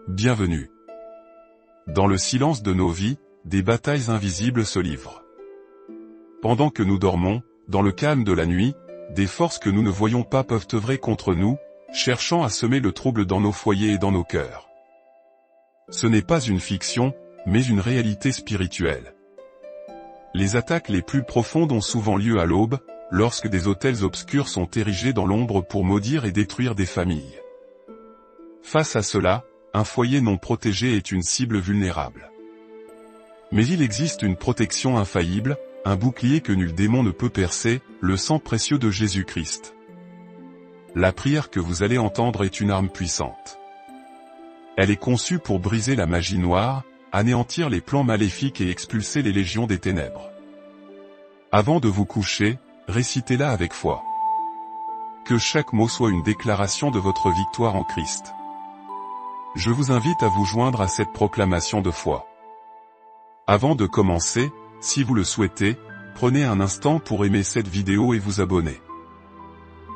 Bienvenue. Dans le silence de nos vies, des batailles invisibles se livrent. Pendant que nous dormons, dans le calme de la nuit, des forces que nous ne voyons pas peuvent œuvrer contre nous, cherchant à semer le trouble dans nos foyers et dans nos cœurs. Ce n'est pas une fiction, mais une réalité spirituelle. Les attaques les plus profondes ont souvent lieu à l'aube, lorsque des autels obscurs sont érigés dans l'ombre pour maudire et détruire des familles. Face à cela, un foyer non protégé est une cible vulnérable. Mais il existe une protection infaillible, un bouclier que nul démon ne peut percer, le sang précieux de Jésus-Christ. La prière que vous allez entendre est une arme puissante. Elle est conçue pour briser la magie noire, anéantir les plans maléfiques et expulser les légions des ténèbres. Avant de vous coucher, récitez-la avec foi. Que chaque mot soit une déclaration de votre victoire en Christ. Je vous invite à vous joindre à cette proclamation de foi. Avant de commencer, si vous le souhaitez, prenez un instant pour aimer cette vidéo et vous abonner.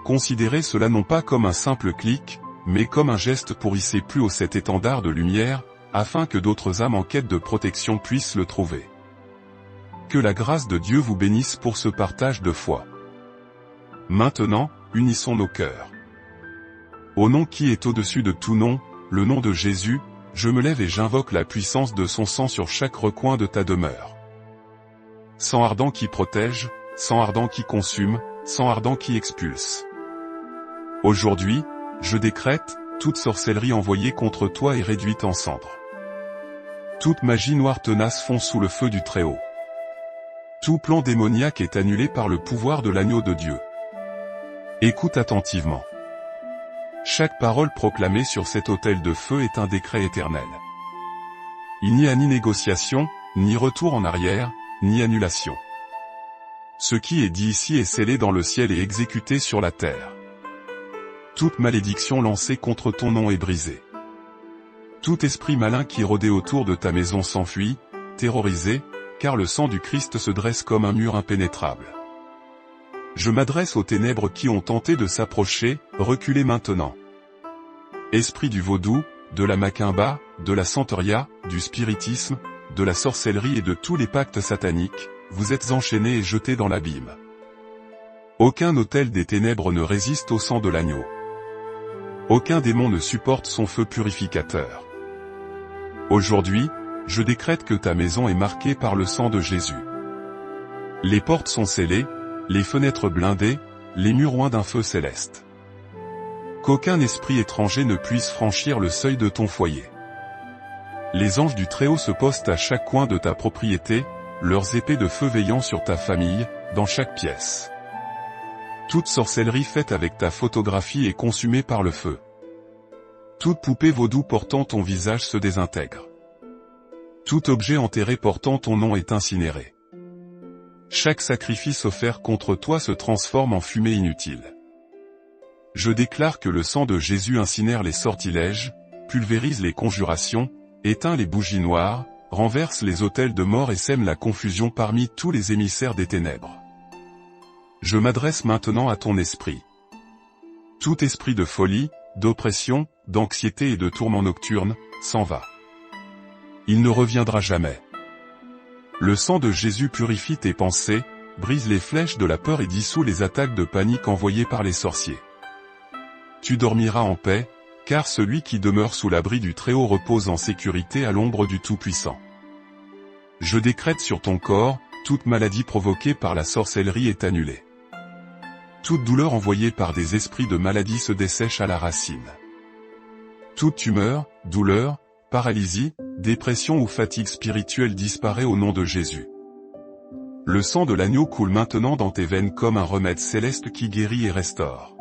Considérez cela non pas comme un simple clic, mais comme un geste pour hisser plus haut cet étendard de lumière, afin que d'autres âmes en quête de protection puissent le trouver. Que la grâce de Dieu vous bénisse pour ce partage de foi. Maintenant, unissons nos cœurs. Au nom qui est au-dessus de tout nom, le nom de Jésus, je me lève et j'invoque la puissance de son sang sur chaque recoin de ta demeure. Sang ardent qui protège, sang ardent qui consume, sang ardent qui expulse. Aujourd'hui, je décrète, toute sorcellerie envoyée contre toi est réduite en cendres. Toute magie noire tenace fond sous le feu du Très-Haut. Tout plan démoniaque est annulé par le pouvoir de l'agneau de Dieu. Écoute attentivement. Chaque parole proclamée sur cet autel de feu est un décret éternel. Il n'y a ni négociation, ni retour en arrière, ni annulation. Ce qui est dit ici est scellé dans le ciel et exécuté sur la terre. Toute malédiction lancée contre ton nom est brisée. Tout esprit malin qui rôdait autour de ta maison s'enfuit, terrorisé, car le sang du Christ se dresse comme un mur impénétrable. Je m'adresse aux ténèbres qui ont tenté de s'approcher, reculez maintenant. Esprit du vaudou, de la macumba, de la santeria, du spiritisme, de la sorcellerie et de tous les pactes sataniques, vous êtes enchaînés et jetés dans l'abîme. Aucun autel des ténèbres ne résiste au sang de l'agneau. Aucun démon ne supporte son feu purificateur. Aujourd'hui, je décrète que ta maison est marquée par le sang de Jésus. Les portes sont scellées, les fenêtres blindées, les murs oints d'un feu céleste. Qu'aucun esprit étranger ne puisse franchir le seuil de ton foyer. Les anges du Très-Haut se postent à chaque coin de ta propriété, leurs épées de feu veillant sur ta famille, dans chaque pièce. Toute sorcellerie faite avec ta photographie est consumée par le feu. Toute poupée vaudou portant ton visage se désintègre. Tout objet enterré portant ton nom est incinéré. Chaque sacrifice offert contre toi se transforme en fumée inutile. Je déclare que le sang de Jésus incinère les sortilèges, pulvérise les conjurations, éteint les bougies noires, renverse les autels de mort et sème la confusion parmi tous les émissaires des ténèbres. Je m'adresse maintenant à ton esprit. Tout esprit de folie, d'oppression, d'anxiété et de tourment nocturne, s'en va. Il ne reviendra jamais. Le sang de Jésus purifie tes pensées, brise les flèches de la peur et dissout les attaques de panique envoyées par les sorciers. Tu dormiras en paix, car celui qui demeure sous l'abri du Très-Haut repose en sécurité à l'ombre du Tout-Puissant. Je décrète sur ton corps, toute maladie provoquée par la sorcellerie est annulée. Toute douleur envoyée par des esprits de maladie se dessèche à la racine. Toute tumeur, douleur, paralysie, dépression ou fatigue spirituelle disparaît au nom de Jésus. Le sang de l'agneau coule maintenant dans tes veines comme un remède céleste qui guérit et restaure.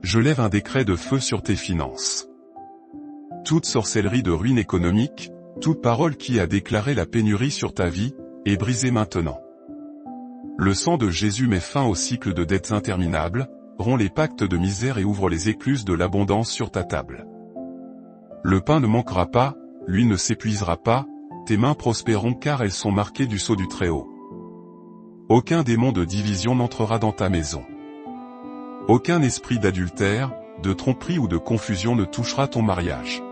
Je lève un décret de feu sur tes finances. Toute sorcellerie de ruine économique, toute parole qui a déclaré la pénurie sur ta vie, est brisée maintenant. Le sang de Jésus met fin au cycle de dettes interminables, rompt les pactes de misère et ouvre les écluses de l'abondance sur ta table. Le pain ne manquera pas, l'huile ne s'épuisera pas, tes mains prospéreront car elles sont marquées du sceau du Très-Haut. Aucun démon de division n'entrera dans ta maison. Aucun esprit d'adultère, de tromperie ou de confusion ne touchera ton mariage.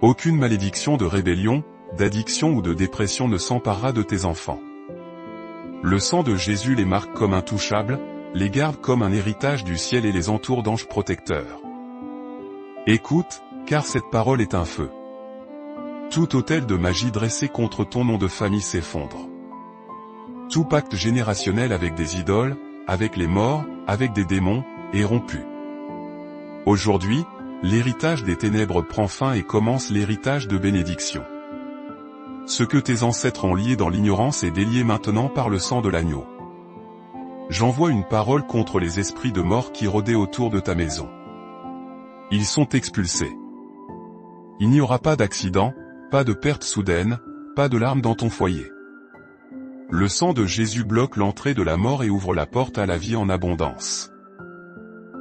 Aucune malédiction de rébellion, d'addiction ou de dépression ne s'emparera de tes enfants. Le sang de Jésus les marque comme intouchables, les garde comme un héritage du ciel et les entoure d'anges protecteurs. Écoute, car cette parole est un feu. Tout autel de magie dressé contre ton nom de famille s'effondre. Tout pacte générationnel avec des idoles, avec les morts, avec des démons, est rompu. Aujourd'hui, l'héritage des ténèbres prend fin et commence l'héritage de bénédiction. Ce que tes ancêtres ont lié dans l'ignorance est délié maintenant par le sang de l'agneau. J'envoie une parole contre les esprits de mort qui rôdaient autour de ta maison. Ils sont expulsés. Il n'y aura pas d'accident, pas de perte soudaine, pas de larmes dans ton foyer. Le sang de Jésus bloque l'entrée de la mort et ouvre la porte à la vie en abondance.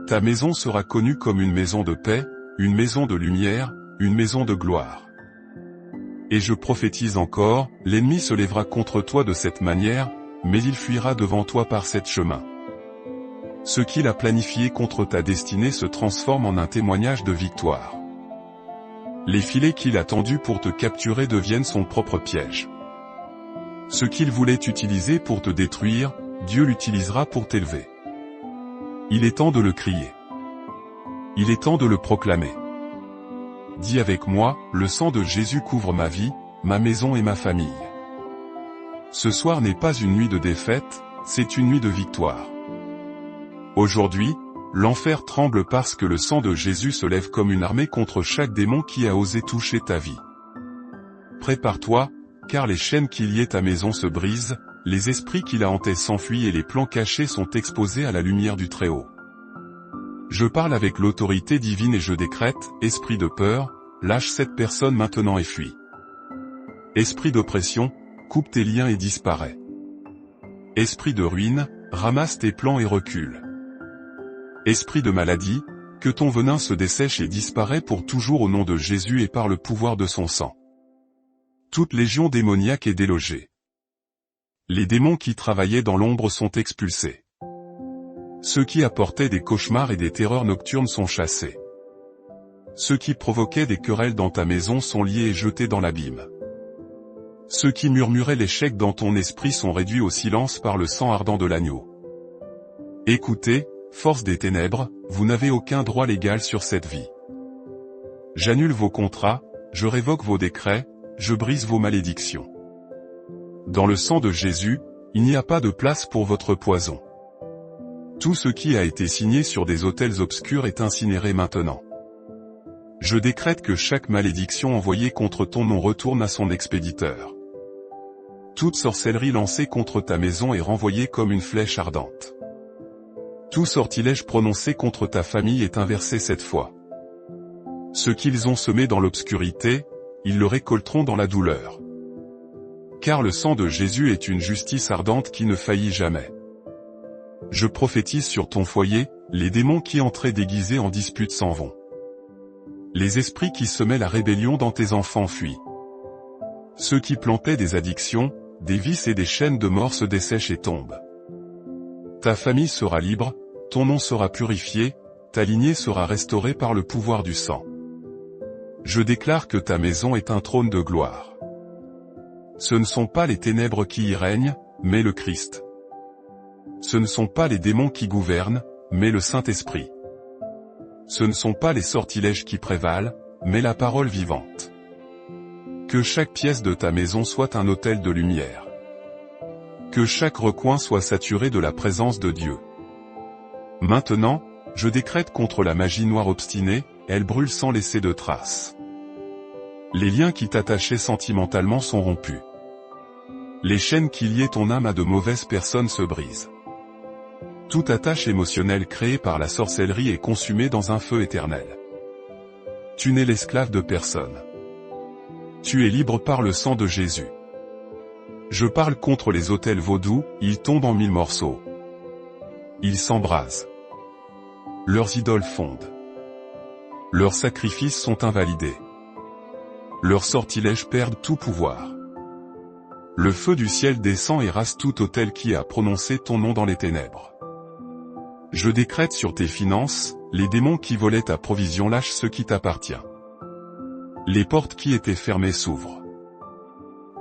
Ta maison sera connue comme une maison de paix, une maison de lumière, une maison de gloire. Et je prophétise encore, l'ennemi se lèvera contre toi de cette manière, mais il fuira devant toi par cet chemin. Ce qu'il a planifié contre ta destinée se transforme en un témoignage de victoire. Les filets qu'il a tendus pour te capturer deviennent son propre piège. Ce qu'il voulait utiliser pour te détruire, Dieu l'utilisera pour t'élever. Il est temps de le crier. Il est temps de le proclamer. Dis avec moi, le sang de Jésus couvre ma vie, ma maison et ma famille. Ce soir n'est pas une nuit de défaite, c'est une nuit de victoire. Aujourd'hui, l'enfer tremble parce que le sang de Jésus se lève comme une armée contre chaque démon qui a osé toucher ta vie. Prépare-toi, car les chaînes qui liaient ta maison se brisent, les esprits qui la hantaient s'enfuient et les plans cachés sont exposés à la lumière du Très-Haut. Je parle avec l'autorité divine et je décrète, esprit de peur, lâche cette personne maintenant et fuis. Esprit d'oppression, coupe tes liens et disparaît. Esprit de ruine, ramasse tes plans et recule. Esprit de maladie, que ton venin se dessèche et disparaît pour toujours au nom de Jésus et par le pouvoir de son sang. Toute légion démoniaque est délogée. Les démons qui travaillaient dans l'ombre sont expulsés. Ceux qui apportaient des cauchemars et des terreurs nocturnes sont chassés. Ceux qui provoquaient des querelles dans ta maison sont liés et jetés dans l'abîme. Ceux qui murmuraient l'échec dans ton esprit sont réduits au silence par le sang ardent de l'agneau. Écoutez, force des ténèbres, vous n'avez aucun droit légal sur cette vie. J'annule vos contrats, je révoque vos décrets, je brise vos malédictions. Dans le sang de Jésus, il n'y a pas de place pour votre poison. Tout ce qui a été signé sur des autels obscurs est incinéré maintenant. Je décrète que chaque malédiction envoyée contre ton nom retourne à son expéditeur. Toute sorcellerie lancée contre ta maison est renvoyée comme une flèche ardente. Tout sortilège prononcé contre ta famille est inversé cette fois. Ce qu'ils ont semé dans l'obscurité, ils le récolteront dans la douleur. Car le sang de Jésus est une justice ardente qui ne faillit jamais. Je prophétise sur ton foyer, les démons qui entraient déguisés en dispute s'en vont. Les esprits qui semaient la rébellion dans tes enfants fuient. Ceux qui plantaient des addictions, des vices et des chaînes de mort se dessèchent et tombent. Ta famille sera libre, ton nom sera purifié, ta lignée sera restaurée par le pouvoir du sang. Je déclare que ta maison est un trône de gloire. Ce ne sont pas les ténèbres qui y règnent, mais le Christ. Ce ne sont pas les démons qui gouvernent, mais le Saint-Esprit. Ce ne sont pas les sortilèges qui prévalent, mais la parole vivante. Que chaque pièce de ta maison soit un autel de lumière. Que chaque recoin soit saturé de la présence de Dieu. Maintenant, je décrète contre la magie noire obstinée, elle brûle sans laisser de traces. Les liens qui t'attachaient sentimentalement sont rompus. Les chaînes qui liaient ton âme à de mauvaises personnes se brisent. Toute attache émotionnelle créée par la sorcellerie est consumée dans un feu éternel. Tu n'es l'esclave de personne. Tu es libre par le sang de Jésus. Je parle contre les autels vaudous, ils tombent en 1000 morceaux. Ils s'embrasent. Leurs idoles fondent. Leurs sacrifices sont invalidés. Leurs sortilèges perdent tout pouvoir. Le feu du ciel descend et rase tout autel qui a prononcé ton nom dans les ténèbres. Je décrète sur tes finances, les démons qui volaient ta provision lâchent ce qui t'appartient. Les portes qui étaient fermées s'ouvrent.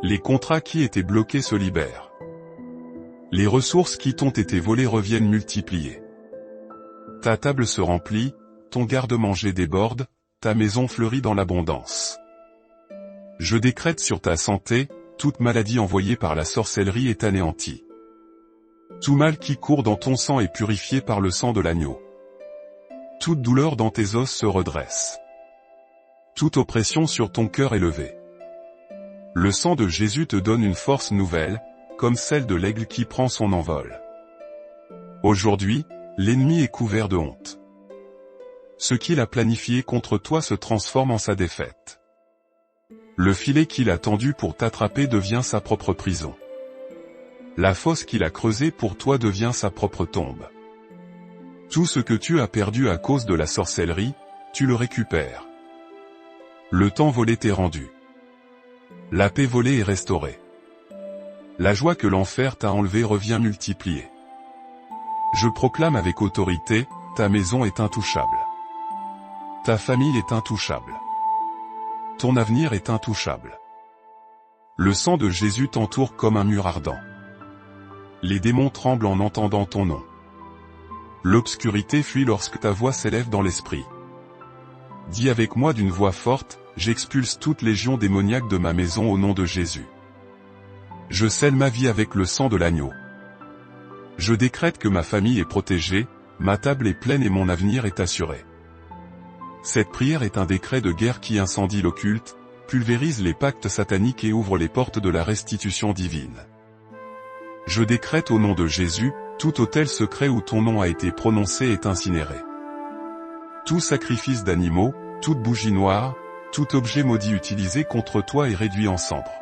Les contrats qui étaient bloqués se libèrent. Les ressources qui t'ont été volées reviennent multipliées. Ta table se remplit, ton garde-manger déborde, ta maison fleurit dans l'abondance. Je décrète sur ta santé, toute maladie envoyée par la sorcellerie est anéantie. Tout mal qui court dans ton sang est purifié par le sang de l'agneau. Toute douleur dans tes os se redresse. Toute oppression sur ton cœur est levée. Le sang de Jésus te donne une force nouvelle, comme celle de l'aigle qui prend son envol. Aujourd'hui, l'ennemi est couvert de honte. Ce qu'il a planifié contre toi se transforme en sa défaite. Le filet qu'il a tendu pour t'attraper devient sa propre prison. La fosse qu'il a creusée pour toi devient sa propre tombe. Tout ce que tu as perdu à cause de la sorcellerie, tu le récupères. Le temps volé t'est rendu. La paix volée est restaurée. La joie que l'enfer t'a enlevée revient multipliée. Je proclame avec autorité, ta maison est intouchable. Ta famille est intouchable. Ton avenir est intouchable. Le sang de Jésus t'entoure comme un mur ardent. Les démons tremblent en entendant ton nom. L'obscurité fuit lorsque ta voix s'élève dans l'esprit. Dis avec moi d'une voix forte, j'expulse toute légion démoniaque de ma maison au nom de Jésus. Je scelle ma vie avec le sang de l'agneau. Je décrète que ma famille est protégée, ma table est pleine et mon avenir est assuré. Cette prière est un décret de guerre qui incendie l'occulte, pulvérise les pactes sataniques et ouvre les portes de la restitution divine. Je décrète au nom de Jésus, tout autel secret où ton nom a été prononcé est incinéré. Tout sacrifice d'animaux, toute bougie noire, tout objet maudit utilisé contre toi est réduit en cendres.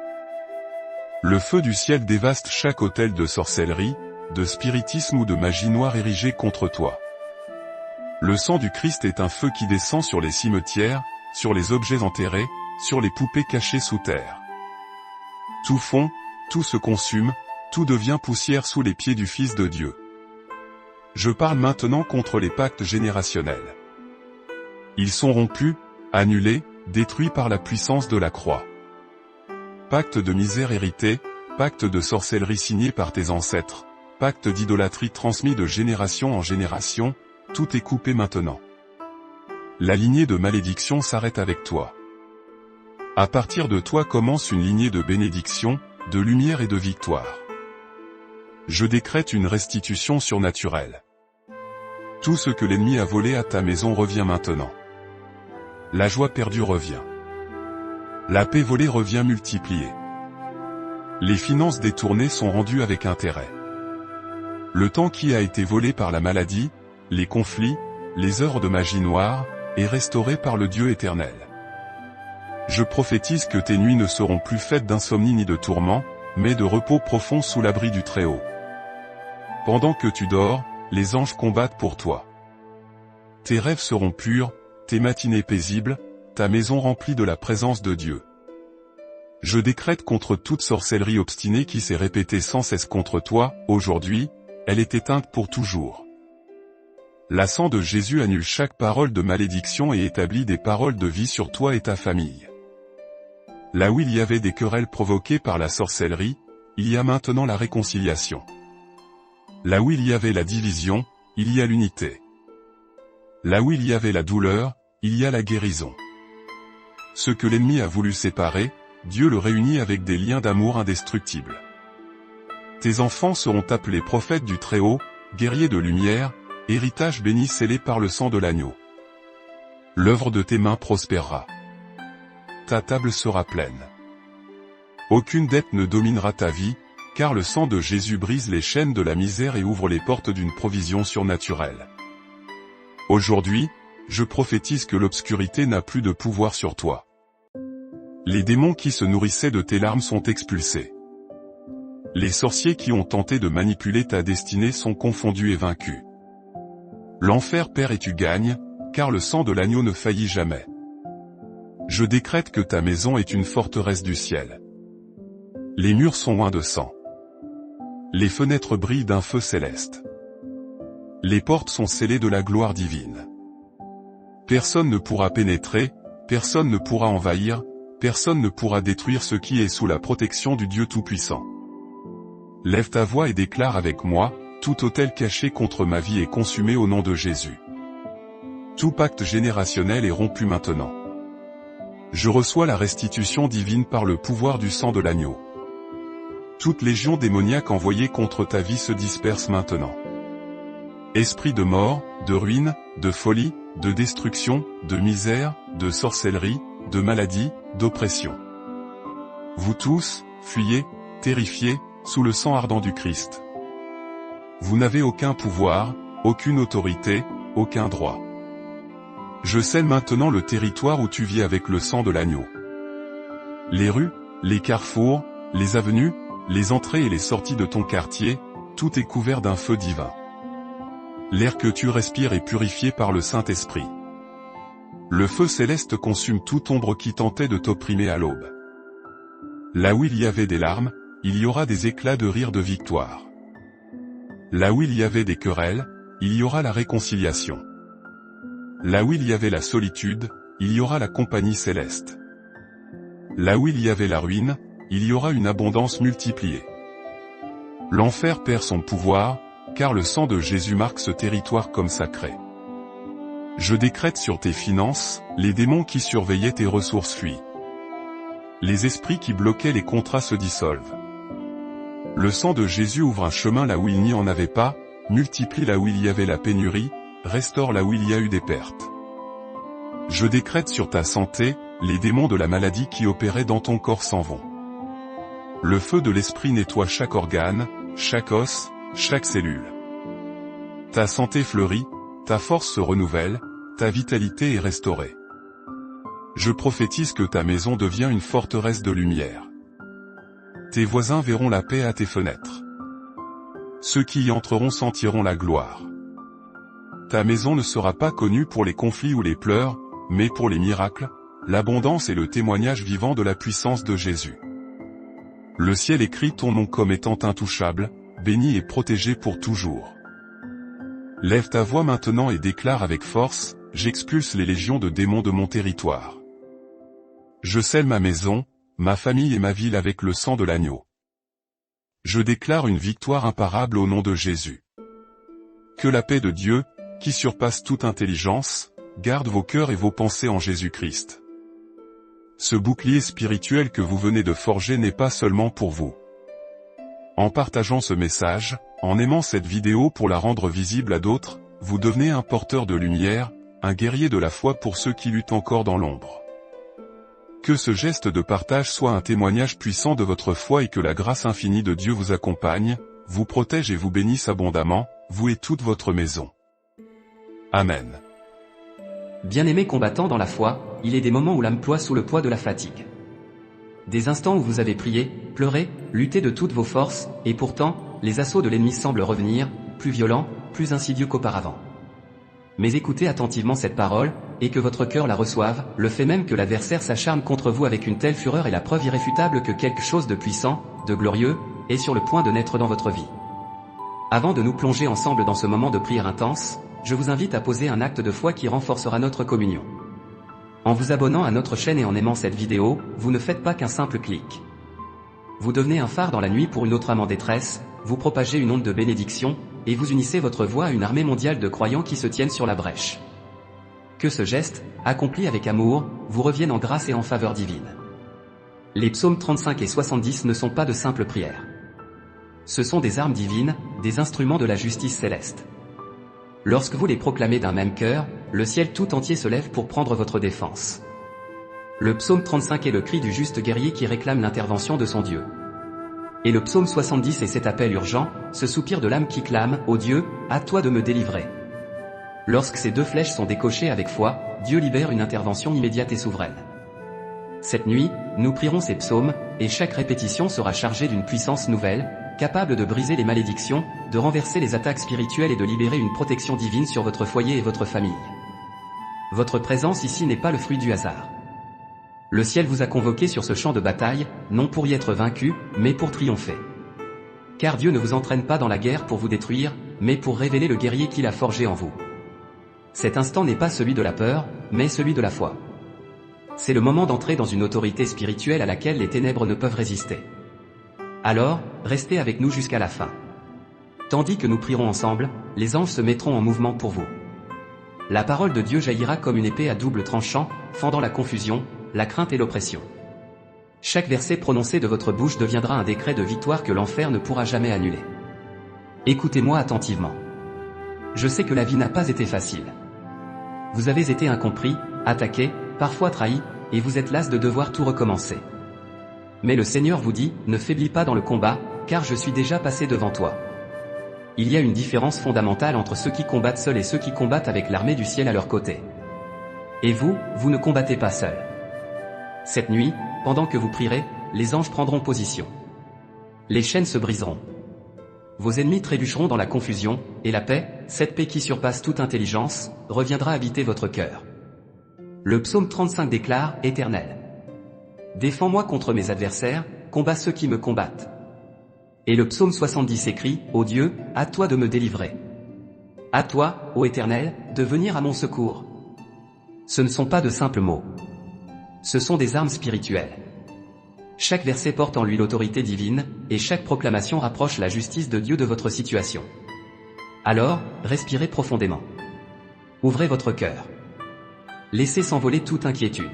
Le feu du ciel dévaste chaque autel de sorcellerie, de spiritisme ou de magie noire érigé contre toi. Le sang du Christ est un feu qui descend sur les cimetières, sur les objets enterrés, sur les poupées cachées sous terre. Tout fond, tout se consume, tout devient poussière sous les pieds du Fils de Dieu. Je parle maintenant contre les pactes générationnels. Ils sont rompus, annulés, détruits par la puissance de la croix. Pacte de misère hérité, pacte de sorcellerie signé par tes ancêtres, pacte d'idolâtrie transmis de génération en génération, tout est coupé maintenant. La lignée de malédiction s'arrête avec toi. À partir de toi commence une lignée de bénédiction, de lumière et de victoire. Je décrète une restitution surnaturelle. Tout ce que l'ennemi a volé à ta maison revient maintenant. La joie perdue revient. La paix volée revient multipliée. Les finances détournées sont rendues avec intérêt. Le temps qui a été volé par la maladie, les conflits, les heures de magie noire, est restauré par le Dieu éternel. Je prophétise que tes nuits ne seront plus faites d'insomnie ni de tourments, mais de repos profond sous l'abri du Très-Haut. Pendant que tu dors, les anges combattent pour toi. Tes rêves seront purs, tes matinées paisibles, ta maison remplie de la présence de Dieu. Je décrète contre toute sorcellerie obstinée qui s'est répétée sans cesse contre toi, aujourd'hui, elle est éteinte pour toujours. La sang de Jésus annule chaque parole de malédiction et établit des paroles de vie sur toi et ta famille. Là où il y avait des querelles provoquées par la sorcellerie, il y a maintenant la réconciliation. Là où il y avait la division, il y a l'unité. Là où il y avait la douleur, il y a la guérison. Ce que l'ennemi a voulu séparer, Dieu le réunit avec des liens d'amour indestructibles. Tes enfants seront appelés prophètes du Très-Haut, guerriers de lumière, héritage béni scellé par le sang de l'agneau. L'œuvre de tes mains prospérera. Ta table sera pleine. Aucune dette ne dominera ta vie, car le sang de Jésus brise les chaînes de la misère et ouvre les portes d'une provision surnaturelle. Aujourd'hui, je prophétise que l'obscurité n'a plus de pouvoir sur toi. Les démons qui se nourrissaient de tes larmes sont expulsés. Les sorciers qui ont tenté de manipuler ta destinée sont confondus et vaincus. L'enfer perd et tu gagnes, car le sang de l'agneau ne faillit jamais. Je décrète que ta maison est une forteresse du ciel. Les murs sont oints de sang. Les fenêtres brillent d'un feu céleste. Les portes sont scellées de la gloire divine. Personne ne pourra pénétrer, personne ne pourra envahir, personne ne pourra détruire ce qui est sous la protection du Dieu Tout-Puissant. Lève ta voix et déclare avec moi, tout autel caché contre ma vie est consumé au nom de Jésus. Tout pacte générationnel est rompu maintenant. Je reçois la restitution divine par le pouvoir du sang de l'agneau. Toute légion démoniaque envoyée contre ta vie se disperse maintenant. Esprit de mort, de ruine, de folie, de destruction, de misère, de sorcellerie, de maladie, d'oppression. Vous tous, fuyez, terrifiés, sous le sang ardent du Christ. Vous n'avez aucun pouvoir, aucune autorité, aucun droit. Je scelle maintenant le territoire où tu vis avec le sang de l'agneau. Les rues, les carrefours, les avenues, les entrées et les sorties de ton quartier, tout est couvert d'un feu divin. L'air que tu respires est purifié par le Saint-Esprit. Le feu céleste consume toute ombre qui tentait de t'opprimer à l'aube. Là où il y avait des larmes, il y aura des éclats de rire de victoire. Là où il y avait des querelles, il y aura la réconciliation. Là où il y avait la solitude, il y aura la compagnie céleste. Là où il y avait la ruine, il y aura une abondance multipliée. L'enfer perd son pouvoir, car le sang de Jésus marque ce territoire comme sacré. Je décrète sur tes finances, les démons qui surveillaient tes ressources fuient. Les esprits qui bloquaient les contrats se dissolvent. Le sang de Jésus ouvre un chemin là où il n'y en avait pas, multiplie là où il y avait la pénurie, restaure là où il y a eu des pertes. Je décrète sur ta santé, les démons de la maladie qui opéraient dans ton corps s'en vont. Le feu de l'esprit nettoie chaque organe, chaque os, chaque cellule. Ta santé fleurit, ta force se renouvelle, ta vitalité est restaurée. Je prophétise que ta maison devient une forteresse de lumière. Tes voisins verront la paix à tes fenêtres. Ceux qui y entreront sentiront la gloire. Ta maison ne sera pas connue pour les conflits ou les pleurs, mais pour les miracles, l'abondance et le témoignage vivant de la puissance de Jésus. Le ciel écrit ton nom comme étant intouchable, béni et protégé pour toujours. Lève ta voix maintenant et déclare avec force, j'expulse les légions de démons de mon territoire. Je scelle ma maison, ma famille et ma ville avec le sang de l'agneau. Je déclare une victoire imparable au nom de Jésus. Que la paix de Dieu, qui surpasse toute intelligence, garde vos cœurs et vos pensées en Jésus-Christ. Ce bouclier spirituel que vous venez de forger n'est pas seulement pour vous. En partageant ce message, en aimant cette vidéo pour la rendre visible à d'autres, vous devenez un porteur de lumière, un guerrier de la foi pour ceux qui luttent encore dans l'ombre. Que ce geste de partage soit un témoignage puissant de votre foi et que la grâce infinie de Dieu vous accompagne, vous protège et vous bénisse abondamment, vous et toute votre maison. Amen. Bien-aimés combattants dans la foi, il est des moments où l'âme ploie sous le poids de la fatigue. Des instants où vous avez prié, pleuré, lutté de toutes vos forces, et pourtant, les assauts de l'ennemi semblent revenir, plus violents, plus insidieux qu'auparavant. Mais écoutez attentivement cette parole, et que votre cœur la reçoive, le fait même que l'adversaire s'acharne contre vous avec une telle fureur est la preuve irréfutable que quelque chose de puissant, de glorieux, est sur le point de naître dans votre vie. Avant de nous plonger ensemble dans ce moment de prière intense, je vous invite à poser un acte de foi qui renforcera notre communion. En vous abonnant à notre chaîne et en aimant cette vidéo, vous ne faites pas qu'un simple clic. Vous devenez un phare dans la nuit pour une autre âme en détresse, vous propagez une onde de bénédiction, et vous unissez votre voix à une armée mondiale de croyants qui se tiennent sur la brèche. Que ce geste, accompli avec amour, vous revienne en grâce et en faveur divine. Les psaumes 35 et 70 ne sont pas de simples prières. Ce sont des armes divines, des instruments de la justice céleste. Lorsque vous les proclamez d'un même cœur, le ciel tout entier se lève pour prendre votre défense. Le psaume 35 est le cri du juste guerrier qui réclame l'intervention de son Dieu. Et le psaume 70 est cet appel urgent, ce soupir de l'âme qui clame « Ô Dieu, à toi de me délivrer ». Lorsque ces deux flèches sont décochées avec foi, Dieu libère une intervention immédiate et souveraine. Cette nuit, nous prierons ces psaumes, et chaque répétition sera chargée d'une puissance nouvelle, capable de briser les malédictions, de renverser les attaques spirituelles et de libérer une protection divine sur votre foyer et votre famille. Votre présence ici n'est pas le fruit du hasard. Le ciel vous a convoqué sur ce champ de bataille, non pour y être vaincu, mais pour triompher. Car Dieu ne vous entraîne pas dans la guerre pour vous détruire, mais pour révéler le guerrier qu'il a forgé en vous. Cet instant n'est pas celui de la peur, mais celui de la foi. C'est le moment d'entrer dans une autorité spirituelle à laquelle les ténèbres ne peuvent résister. Alors, restez avec nous jusqu'à la fin. Tandis que nous prierons ensemble, les anges se mettront en mouvement pour vous. La parole de Dieu jaillira comme une épée à double tranchant, fendant la confusion, la crainte et l'oppression. Chaque verset prononcé de votre bouche deviendra un décret de victoire que l'enfer ne pourra jamais annuler. Écoutez-moi attentivement. Je sais que la vie n'a pas été facile. Vous avez été incompris, attaqué, parfois trahi, et vous êtes las de devoir tout recommencer. Mais le Seigneur vous dit, ne faiblis pas dans le combat, car je suis déjà passé devant toi. Il y a une différence fondamentale entre ceux qui combattent seuls et ceux qui combattent avec l'armée du ciel à leur côté. Et vous, vous ne combattez pas seuls. Cette nuit, pendant que vous prierez, les anges prendront position. Les chaînes se briseront. Vos ennemis trébucheront dans la confusion, et la paix, cette paix qui surpasse toute intelligence, reviendra habiter votre cœur. Le psaume 35 déclare, Éternel, défends-moi contre mes adversaires, combats ceux qui me combattent. Et le psaume 70 écrit, Ô Dieu, à toi de me délivrer. À toi, ô Éternel, de venir à mon secours. Ce ne sont pas de simples mots. Ce sont des armes spirituelles. Chaque verset porte en lui l'autorité divine, et chaque proclamation rapproche la justice de Dieu de votre situation. Alors, respirez profondément. Ouvrez votre cœur. Laissez s'envoler toute inquiétude.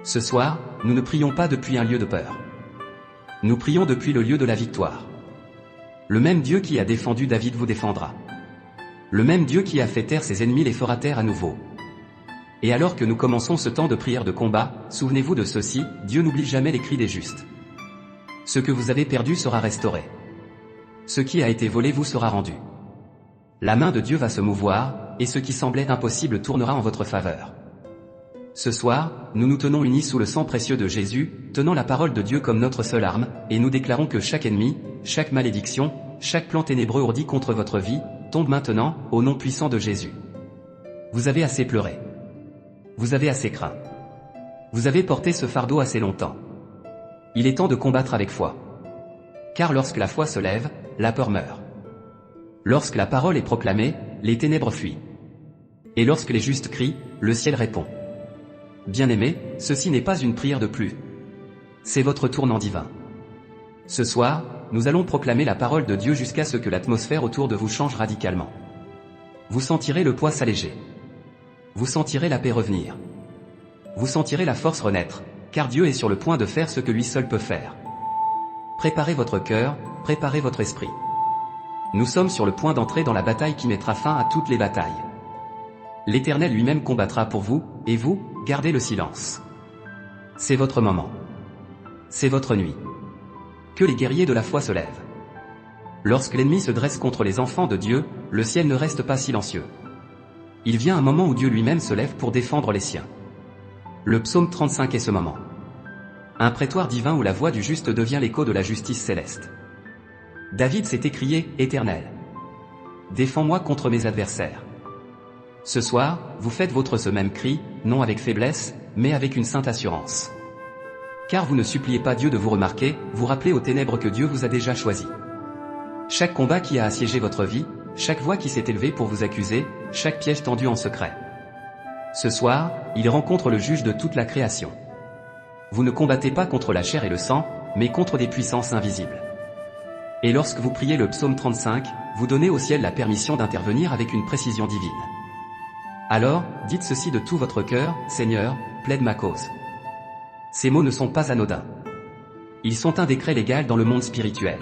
Ce soir, nous ne prions pas depuis un lieu de peur. Nous prions depuis le lieu de la victoire. Le même Dieu qui a défendu David vous défendra. Le même Dieu qui a fait taire ses ennemis les fera taire à nouveau. Et alors que nous commençons ce temps de prière de combat, souvenez-vous de ceci, Dieu n'oublie jamais les cris des justes. Ce que vous avez perdu sera restauré. Ce qui a été volé vous sera rendu. La main de Dieu va se mouvoir, et ce qui semblait impossible tournera en votre faveur. Ce soir, nous nous tenons unis sous le sang précieux de Jésus, tenant la parole de Dieu comme notre seule arme, et nous déclarons que chaque ennemi, chaque malédiction, chaque plan ténébreux ourdi contre votre vie, tombe maintenant, au nom puissant de Jésus. Vous avez assez pleuré. Vous avez assez craint. Vous avez porté ce fardeau assez longtemps. Il est temps de combattre avec foi. Car lorsque la foi se lève, la peur meurt. Lorsque la parole est proclamée, les ténèbres fuient. Et lorsque les justes crient, le ciel répond. Bien-aimés, ceci n'est pas une prière de plus. C'est votre tournant divin. Ce soir, nous allons proclamer la parole de Dieu jusqu'à ce que l'atmosphère autour de vous change radicalement. Vous sentirez le poids s'alléger. Vous sentirez la paix revenir. Vous sentirez la force renaître, car Dieu est sur le point de faire ce que lui seul peut faire. Préparez votre cœur, préparez votre esprit. Nous sommes sur le point d'entrer dans la bataille qui mettra fin à toutes les batailles. L'Éternel lui-même combattra pour vous, et vous, gardez le silence. C'est votre moment. C'est votre nuit. Que les guerriers de la foi se lèvent. Lorsque l'ennemi se dresse contre les enfants de Dieu, le ciel ne reste pas silencieux. Il vient un moment où Dieu lui-même se lève pour défendre les siens. Le psaume 35 est ce moment. Un prétoire divin où la voix du juste devient l'écho de la justice céleste. David s'est écrié, Éternel, défends-moi contre mes adversaires. Ce soir, vous faites ce même cri, non avec faiblesse, mais avec une sainte assurance. Car vous ne suppliez pas Dieu de vous remarquer, vous rappelez aux ténèbres que Dieu vous a déjà choisi. Chaque combat qui a assiégé votre vie, chaque voix qui s'est élevée pour vous accuser, chaque piège tendu en secret. Ce soir, il rencontre le juge de toute la création. Vous ne combattez pas contre la chair et le sang, mais contre des puissances invisibles. Et lorsque vous priez le psaume 35, vous donnez au ciel la permission d'intervenir avec une précision divine. Alors, dites ceci de tout votre cœur, Seigneur, plaide ma cause. Ces mots ne sont pas anodins. Ils sont un décret légal dans le monde spirituel.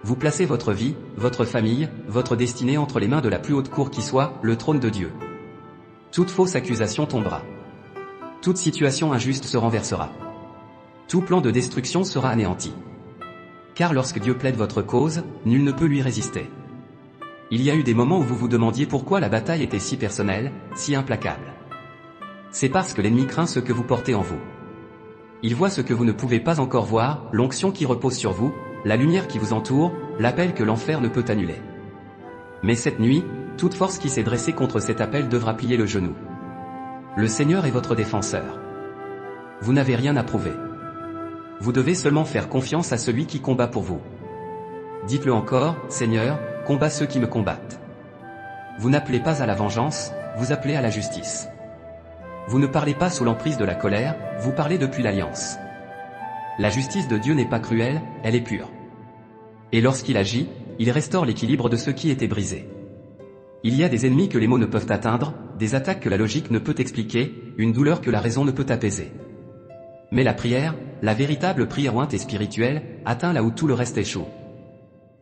Vous placez votre vie, votre famille, votre destinée entre les mains de la plus haute cour qui soit, le trône de Dieu. Toute fausse accusation tombera. Toute situation injuste se renversera. Tout plan de destruction sera anéanti. Car lorsque Dieu plaide votre cause, nul ne peut lui résister. Il y a eu des moments où vous vous demandiez pourquoi la bataille était si personnelle, si implacable. C'est parce que l'ennemi craint ce que vous portez en vous. Il voit ce que vous ne pouvez pas encore voir, l'onction qui repose sur vous, la lumière qui vous entoure, l'appel que l'enfer ne peut annuler. Mais cette nuit, toute force qui s'est dressée contre cet appel devra plier le genou. Le Seigneur est votre défenseur. Vous n'avez rien à prouver. Vous devez seulement faire confiance à celui qui combat pour vous. Dites-le encore, Seigneur, combat ceux qui me combattent. Vous n'appelez pas à la vengeance, vous appelez à la justice. Vous ne parlez pas sous l'emprise de la colère, vous parlez depuis l'alliance. La justice de Dieu n'est pas cruelle, elle est pure. Et lorsqu'il agit, il restaure l'équilibre de ce qui était brisé. Il y a des ennemis que les mots ne peuvent atteindre, des attaques que la logique ne peut expliquer, une douleur que la raison ne peut apaiser. Mais la prière, la véritable prière ointe et spirituelle, atteint là où tout le reste échoue.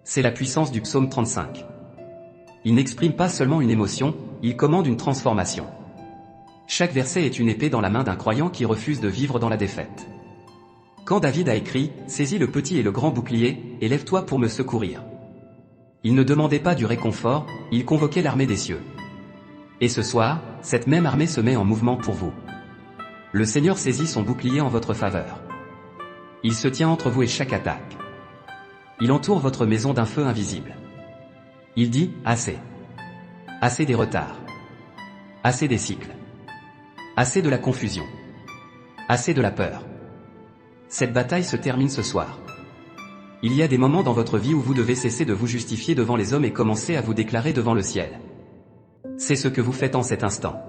C'est la puissance du psaume 35. Il n'exprime pas seulement une émotion, il commande une transformation. Chaque verset est une épée dans la main d'un croyant qui refuse de vivre dans la défaite. Quand David a écrit « Saisis le petit et le grand bouclier, et lève-toi pour me secourir », il ne demandait pas du réconfort, il convoquait l'armée des cieux. Et ce soir, cette même armée se met en mouvement pour vous. Le Seigneur saisit son bouclier en votre faveur. Il se tient entre vous et chaque attaque. Il entoure votre maison d'un feu invisible. Il dit « Assez. Assez des retards. Assez des cycles. Assez de la confusion. Assez de la peur. » Cette bataille se termine ce soir. Il y a des moments dans votre vie où vous devez cesser de vous justifier devant les hommes et commencer à vous déclarer devant le ciel. C'est ce que vous faites en cet instant.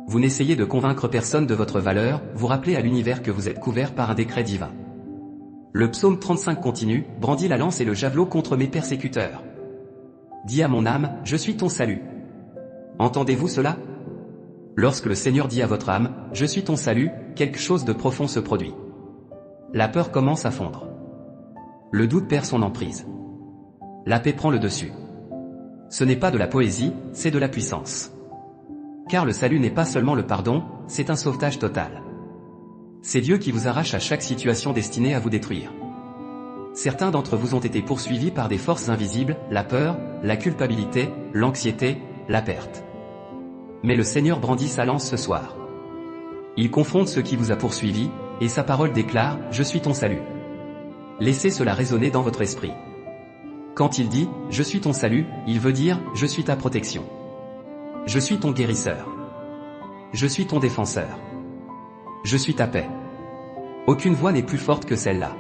Vous n'essayez de convaincre personne de votre valeur, vous rappelez à l'univers que vous êtes couvert par un décret divin. Le psaume 35 continue, « Brandis la lance et le javelot contre mes persécuteurs. Dis à mon âme, je suis ton salut. » Entendez-vous cela? Lorsque le Seigneur dit à votre âme, « Je suis ton salut », quelque chose de profond se produit. La peur commence à fondre. Le doute perd son emprise. La paix prend le dessus. Ce n'est pas de la poésie, c'est de la puissance. Car le salut n'est pas seulement le pardon, c'est un sauvetage total. C'est Dieu qui vous arrache à chaque situation destinée à vous détruire. Certains d'entre vous ont été poursuivis par des forces invisibles, la peur, la culpabilité, l'anxiété, la perte. Mais le Seigneur brandit sa lance ce soir. Il confronte ce qui vous a poursuivi, et sa parole déclare « Je suis ton salut ». Laissez cela résonner dans votre esprit. Quand il dit « Je suis ton salut », il veut dire « Je suis ta protection. Je suis ton guérisseur. Je suis ton défenseur. Je suis ta paix. » Aucune voix n'est plus forte que celle-là.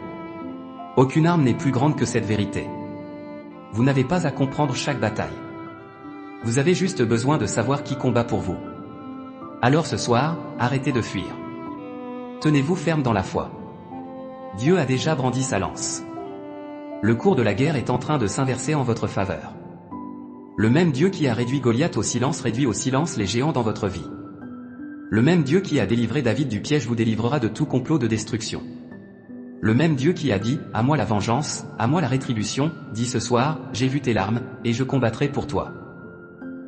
Aucune arme n'est plus grande que cette vérité. Vous n'avez pas à comprendre chaque bataille. Vous avez juste besoin de savoir qui combat pour vous. Alors ce soir, arrêtez de fuir. Tenez-vous ferme dans la foi. Dieu a déjà brandi sa lance. Le cours de la guerre est en train de s'inverser en votre faveur. Le même Dieu qui a réduit Goliath au silence réduit au silence les géants dans votre vie. Le même Dieu qui a délivré David du piège vous délivrera de tout complot de destruction. Le même Dieu qui a dit « À moi la vengeance, à moi la rétribution » dit ce soir « J'ai vu tes larmes, et je combattrai pour toi. »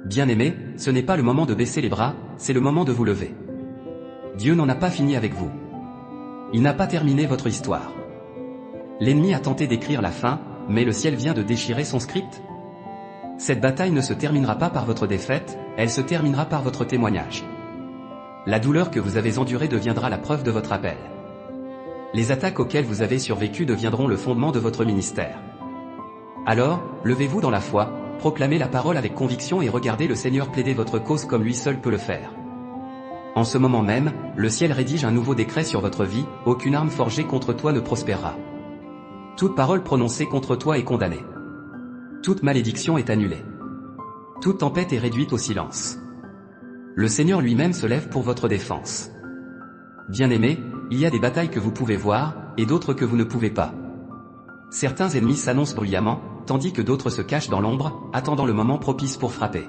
Bien-aimés, ce n'est pas le moment de baisser les bras, c'est le moment de vous lever. Dieu n'en a pas fini avec vous. Il n'a pas terminé votre histoire. L'ennemi a tenté d'écrire la fin, mais le ciel vient de déchirer son script. Cette bataille ne se terminera pas par votre défaite, elle se terminera par votre témoignage. La douleur que vous avez endurée deviendra la preuve de votre appel. Les attaques auxquelles vous avez survécu deviendront le fondement de votre ministère. Alors, levez-vous dans la foi, proclamez la parole avec conviction et regardez le Seigneur plaider votre cause comme lui seul peut le faire. En ce moment même, le ciel rédige un nouveau décret sur votre vie, aucune arme forgée contre toi ne prospérera. Toute parole prononcée contre toi est condamnée. Toute malédiction est annulée. Toute tempête est réduite au silence. Le Seigneur lui-même se lève pour votre défense. Bien-aimés, il y a des batailles que vous pouvez voir, et d'autres que vous ne pouvez pas. Certains ennemis s'annoncent bruyamment, tandis que d'autres se cachent dans l'ombre, attendant le moment propice pour frapper.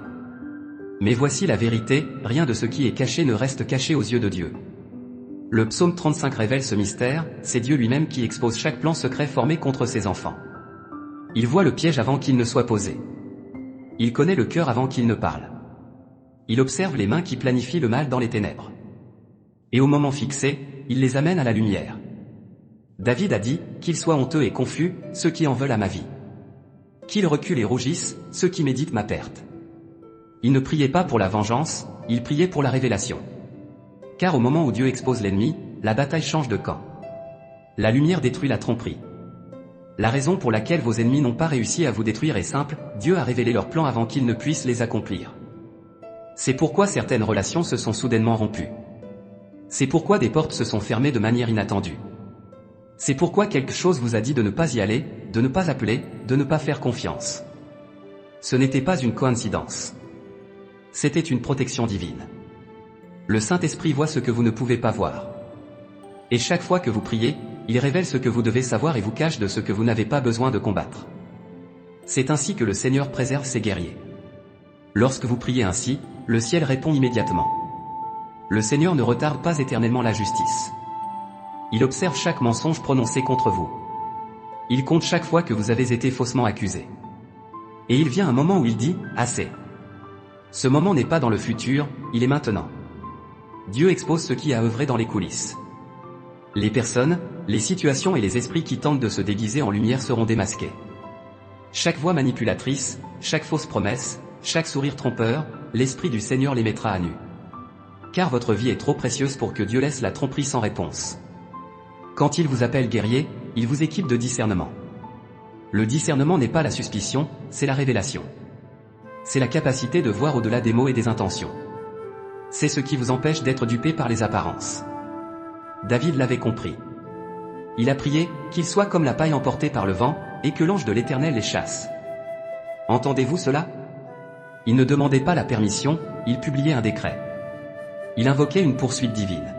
Mais voici la vérité, rien de ce qui est caché ne reste caché aux yeux de Dieu. Le psaume 35 révèle ce mystère, c'est Dieu lui-même qui expose chaque plan secret formé contre ses enfants. Il voit le piège avant qu'il ne soit posé. Il connaît le cœur avant qu'il ne parle. Il observe les mains qui planifient le mal dans les ténèbres. Et au moment fixé, il les amène à la lumière. David a dit, qu'ils soient honteux et confus, ceux qui en veulent à ma vie. Qu'ils reculent et rougissent, ceux qui méditent ma perte. Il ne priait pas pour la vengeance, il priait pour la révélation. Car au moment où Dieu expose l'ennemi, la bataille change de camp. La lumière détruit la tromperie. La raison pour laquelle vos ennemis n'ont pas réussi à vous détruire est simple, Dieu a révélé leurs plans avant qu'ils ne puissent les accomplir. C'est pourquoi certaines relations se sont soudainement rompues. C'est pourquoi des portes se sont fermées de manière inattendue. C'est pourquoi quelque chose vous a dit de ne pas y aller, de ne pas appeler, de ne pas faire confiance. Ce n'était pas une coïncidence. C'était une protection divine. Le Saint-Esprit voit ce que vous ne pouvez pas voir. Et chaque fois que vous priez, il révèle ce que vous devez savoir et vous cache de ce que vous n'avez pas besoin de combattre. C'est ainsi que le Seigneur préserve ses guerriers. Lorsque vous priez ainsi, le ciel répond immédiatement. Le Seigneur ne retarde pas éternellement la justice. Il observe chaque mensonge prononcé contre vous. Il compte chaque fois que vous avez été faussement accusé. Et il vient un moment où il dit « Assez ». Ce moment n'est pas dans le futur, il est maintenant. Dieu expose ce qui a œuvré dans les coulisses. Les personnes, les situations et les esprits qui tentent de se déguiser en lumière seront démasqués. Chaque voix manipulatrice, chaque fausse promesse, chaque sourire trompeur, l'Esprit du Seigneur les mettra à nu. Car votre vie est trop précieuse pour que Dieu laisse la tromperie sans réponse. Quand il vous appelle guerrier, il vous équipe de discernement. Le discernement n'est pas la suspicion, c'est la révélation. C'est la capacité de voir au-delà des mots et des intentions. C'est ce qui vous empêche d'être dupé par les apparences. David l'avait compris. Il a prié, qu'ils soient comme la paille emportée par le vent, et que l'ange de l'Éternel les chasse. Entendez-vous cela? Il ne demandait pas la permission, il publiait un décret. Il invoquait une poursuite divine.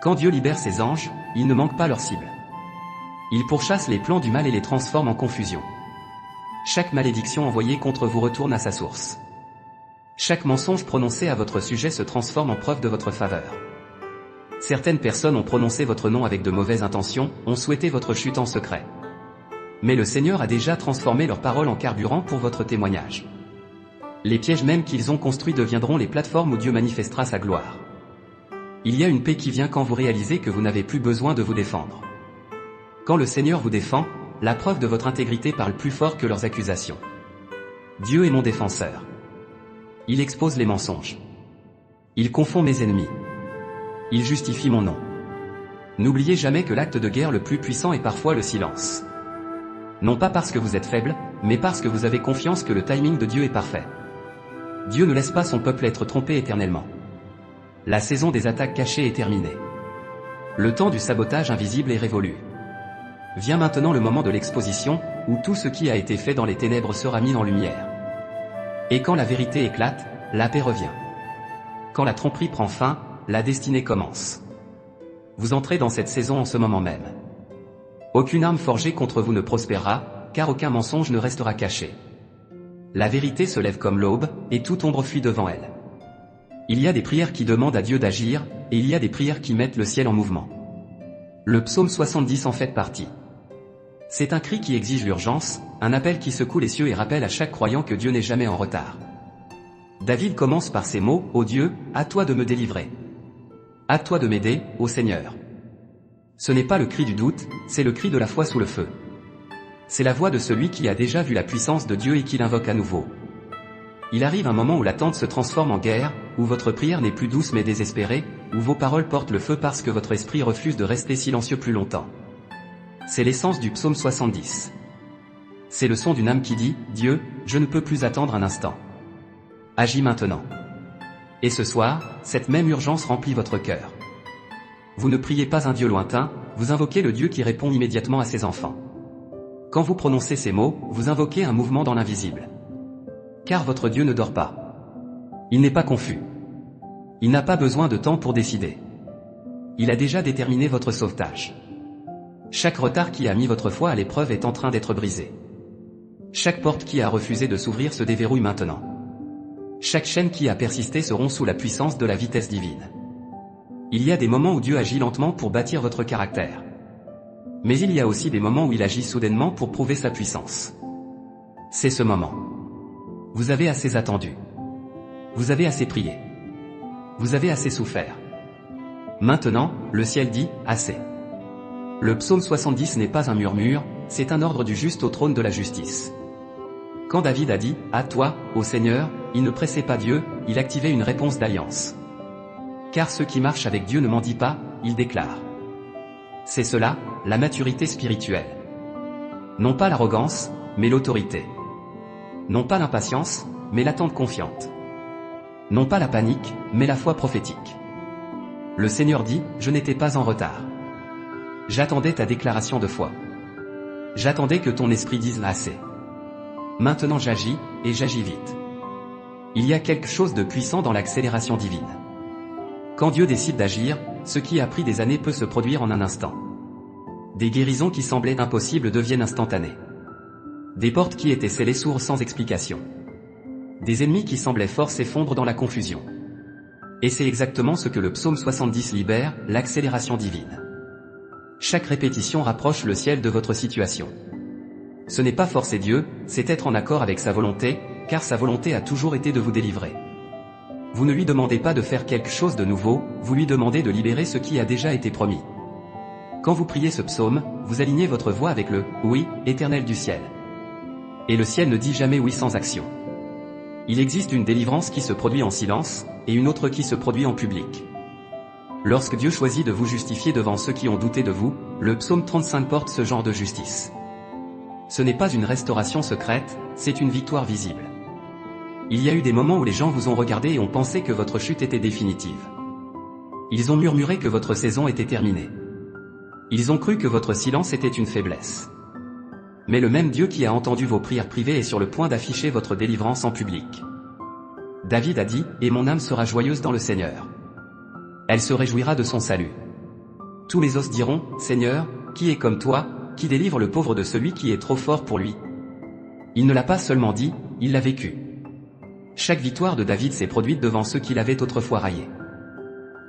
Quand Dieu libère ses anges, il ne manque pas leur cible. Il pourchasse les plans du mal et les transforme en confusion. Chaque malédiction envoyée contre vous retourne à sa source. Chaque mensonge prononcé à votre sujet se transforme en preuve de votre faveur. Certaines personnes ont prononcé votre nom avec de mauvaises intentions, ont souhaité votre chute en secret. Mais le Seigneur a déjà transformé leurs paroles en carburant pour votre témoignage. Les pièges même qu'ils ont construits deviendront les plateformes où Dieu manifestera sa gloire. Il y a une paix qui vient quand vous réalisez que vous n'avez plus besoin de vous défendre. Quand le Seigneur vous défend, la preuve de votre intégrité parle plus fort que leurs accusations. Dieu est mon défenseur. Il expose les mensonges. Il confond mes ennemis. Il justifie mon nom. N'oubliez jamais que l'acte de guerre le plus puissant est parfois le silence. Non pas parce que vous êtes faible, mais parce que vous avez confiance que le timing de Dieu est parfait. Dieu ne laisse pas son peuple être trompé éternellement. La saison des attaques cachées est terminée. Le temps du sabotage invisible est révolu. Vient maintenant le moment de l'exposition, où tout ce qui a été fait dans les ténèbres sera mis en lumière. Et quand la vérité éclate, la paix revient. Quand la tromperie prend fin, la destinée commence. Vous entrez dans cette saison en ce moment même. Aucune arme forgée contre vous ne prospérera, car aucun mensonge ne restera caché. La vérité se lève comme l'aube, et toute ombre fuit devant elle. Il y a des prières qui demandent à Dieu d'agir, et il y a des prières qui mettent le ciel en mouvement. Le psaume 70 en fait partie. C'est un cri qui exige l'urgence, un appel qui secoue les cieux et rappelle à chaque croyant que Dieu n'est jamais en retard. David commence par ces mots, « Ô Dieu, à toi de me délivrer. À toi de m'aider, ô Seigneur. » Ce n'est pas le cri du doute, c'est le cri de la foi sous le feu. C'est la voix de celui qui a déjà vu la puissance de Dieu et qui l'invoque à nouveau. Il arrive un moment où l'attente se transforme en guerre, où votre prière n'est plus douce mais désespérée, où vos paroles portent le feu parce que votre esprit refuse de rester silencieux plus longtemps. C'est l'essence du psaume 70. C'est le son d'une âme qui dit, « Dieu, je ne peux plus attendre un instant. Agis maintenant. » Et ce soir, cette même urgence remplit votre cœur. Vous ne priez pas un Dieu lointain, vous invoquez le Dieu qui répond immédiatement à ses enfants. Quand vous prononcez ces mots, vous invoquez un mouvement dans l'invisible. Car votre Dieu ne dort pas. Il n'est pas confus. Il n'a pas besoin de temps pour décider. Il a déjà déterminé votre sauvetage. Chaque retard qui a mis votre foi à l'épreuve est en train d'être brisé. Chaque porte qui a refusé de s'ouvrir se déverrouille maintenant. Chaque chaîne qui a persisté se rompt sous la puissance de la vitesse divine. Il y a des moments où Dieu agit lentement pour bâtir votre caractère. Mais il y a aussi des moments où il agit soudainement pour prouver sa puissance. C'est ce moment. Vous avez assez attendu. Vous avez assez prié. Vous avez assez souffert. Maintenant, le ciel dit, assez. Le psaume 70 n'est pas un murmure, c'est un ordre du juste au trône de la justice. Quand David a dit « À toi, ô Seigneur », il ne pressait pas Dieu, il activait une réponse d'alliance. Car ceux qui marchent avec Dieu ne mendient pas, ils déclarent. C'est cela, la maturité spirituelle. Non pas l'arrogance, mais l'autorité. Non pas l'impatience, mais l'attente confiante. Non pas la panique, mais la foi prophétique. Le Seigneur dit, je n'étais pas en retard. J'attendais ta déclaration de foi. J'attendais que ton esprit dise assez. Maintenant j'agis, et j'agis vite. Il y a quelque chose de puissant dans l'accélération divine. Quand Dieu décide d'agir, ce qui a pris des années peut se produire en un instant. Des guérisons qui semblaient impossibles deviennent instantanées. Des portes qui étaient scellées s'ouvrent sans explication. Des ennemis qui semblaient forts s'effondrent dans la confusion. Et c'est exactement ce que le psaume 70 libère, l'accélération divine. Chaque répétition rapproche le ciel de votre situation. Ce n'est pas forcer Dieu, c'est être en accord avec sa volonté, car sa volonté a toujours été de vous délivrer. Vous ne lui demandez pas de faire quelque chose de nouveau, vous lui demandez de libérer ce qui a déjà été promis. Quand vous priez ce psaume, vous alignez votre voix avec le « oui » éternel du ciel. Et le ciel ne dit jamais oui sans action. Il existe une délivrance qui se produit en silence, et une autre qui se produit en public. Lorsque Dieu choisit de vous justifier devant ceux qui ont douté de vous, le psaume 35 porte ce genre de justice. Ce n'est pas une restauration secrète, c'est une victoire visible. Il y a eu des moments où les gens vous ont regardé et ont pensé que votre chute était définitive. Ils ont murmuré que votre saison était terminée. Ils ont cru que votre silence était une faiblesse. Mais le même Dieu qui a entendu vos prières privées est sur le point d'afficher votre délivrance en public. David a dit, « Et mon âme sera joyeuse dans le Seigneur. Elle se réjouira de son salut. » Tous les os diront, « Seigneur, qui est comme toi, qui délivre le pauvre de celui qui est trop fort pour lui ?» Il ne l'a pas seulement dit, il l'a vécu. Chaque victoire de David s'est produite devant ceux qui l'avaient autrefois raillé.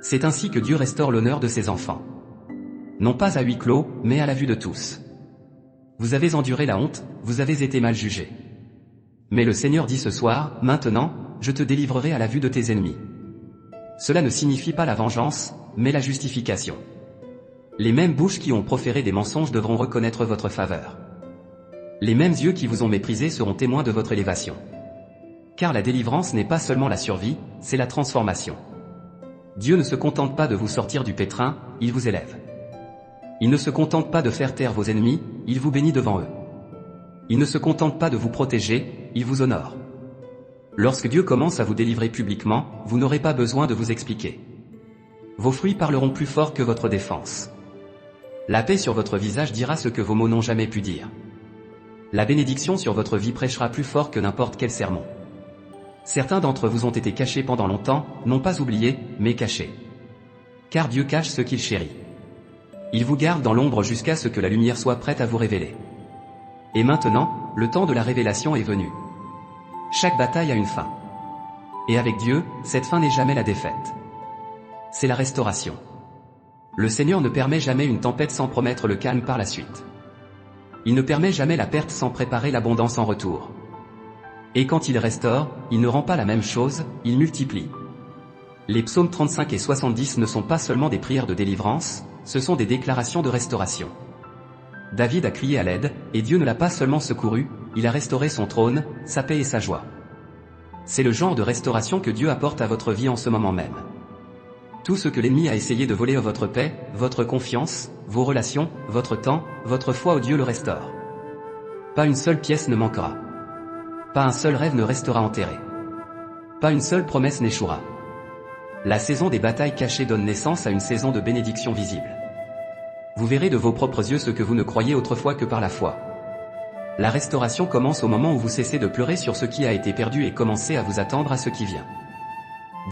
C'est ainsi que Dieu restaure l'honneur de ses enfants. Non pas à huis clos, mais à la vue de tous. Vous avez enduré la honte, vous avez été mal jugé. Mais le Seigneur dit ce soir, maintenant, je te délivrerai à la vue de tes ennemis. Cela ne signifie pas la vengeance, mais la justification. Les mêmes bouches qui ont proféré des mensonges devront reconnaître votre faveur. Les mêmes yeux qui vous ont méprisé seront témoins de votre élévation. Car la délivrance n'est pas seulement la survie, c'est la transformation. Dieu ne se contente pas de vous sortir du pétrin, il vous élève. Il ne se contente pas de faire taire vos ennemis, il vous bénit devant eux. Il ne se contente pas de vous protéger, il vous honore. Lorsque Dieu commence à vous délivrer publiquement, vous n'aurez pas besoin de vous expliquer. Vos fruits parleront plus fort que votre défense. La paix sur votre visage dira ce que vos mots n'ont jamais pu dire. La bénédiction sur votre vie prêchera plus fort que n'importe quel sermon. Certains d'entre vous ont été cachés pendant longtemps, non pas oubliés, mais cachés. Car Dieu cache ce qu'il chérit. Il vous garde dans l'ombre jusqu'à ce que la lumière soit prête à vous révéler. Et maintenant, le temps de la révélation est venu. Chaque bataille a une fin. Et avec Dieu, cette fin n'est jamais la défaite. C'est la restauration. Le Seigneur ne permet jamais une tempête sans promettre le calme par la suite. Il ne permet jamais la perte sans préparer l'abondance en retour. Et quand il restaure, il ne rend pas la même chose, il multiplie. Les psaumes 35 et 70 ne sont pas seulement des prières de délivrance, ce sont des déclarations de restauration. David a crié à l'aide, et Dieu ne l'a pas seulement secouru, il a restauré son trône, sa paix et sa joie. C'est le genre de restauration que Dieu apporte à votre vie en ce moment même. Tout ce que l'ennemi a essayé de voler à votre paix, votre confiance, vos relations, votre temps, votre foi au Dieu le restaure. Pas une seule pièce ne manquera. Pas un seul rêve ne restera enterré. Pas une seule promesse n'échouera. La saison des batailles cachées donne naissance à une saison de bénédiction visible. Vous verrez de vos propres yeux ce que vous ne croyiez autrefois que par la foi. La restauration commence au moment où vous cessez de pleurer sur ce qui a été perdu et commencez à vous attendre à ce qui vient.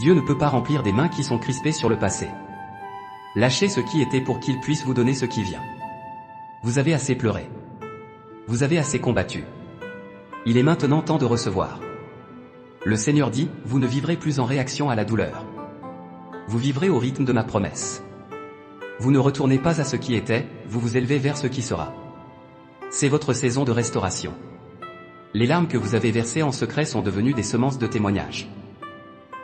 Dieu ne peut pas remplir des mains qui sont crispées sur le passé. Lâchez ce qui était pour qu'il puisse vous donner ce qui vient. Vous avez assez pleuré. Vous avez assez combattu. Il est maintenant temps de recevoir. Le Seigneur dit, vous ne vivrez plus en réaction à la douleur. Vous vivrez au rythme de ma promesse. Vous ne retournez pas à ce qui était, vous vous élevez vers ce qui sera. C'est votre saison de restauration. Les larmes que vous avez versées en secret sont devenues des semences de témoignage.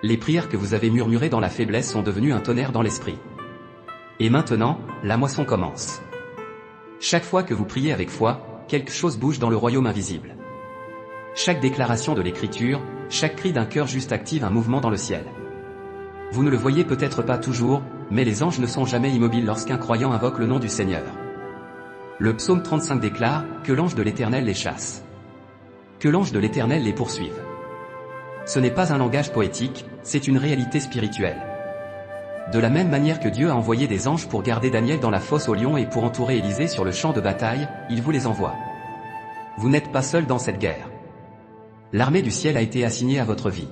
Les prières que vous avez murmurées dans la faiblesse sont devenues un tonnerre dans l'esprit. Et maintenant, la moisson commence. Chaque fois que vous priez avec foi, quelque chose bouge dans le royaume invisible. Chaque déclaration de l'Écriture, chaque cri d'un cœur juste active un mouvement dans le ciel. Vous ne le voyez peut-être pas toujours, mais les anges ne sont jamais immobiles lorsqu'un croyant invoque le nom du Seigneur. Le psaume 35 déclare, que l'ange de l'Éternel les chasse. Que l'ange de l'Éternel les poursuive. Ce n'est pas un langage poétique, c'est une réalité spirituelle. De la même manière que Dieu a envoyé des anges pour garder Daniel dans la fosse aux lions et pour entourer Élisée sur le champ de bataille, il vous les envoie. Vous n'êtes pas seul dans cette guerre. L'armée du ciel a été assignée à votre vie.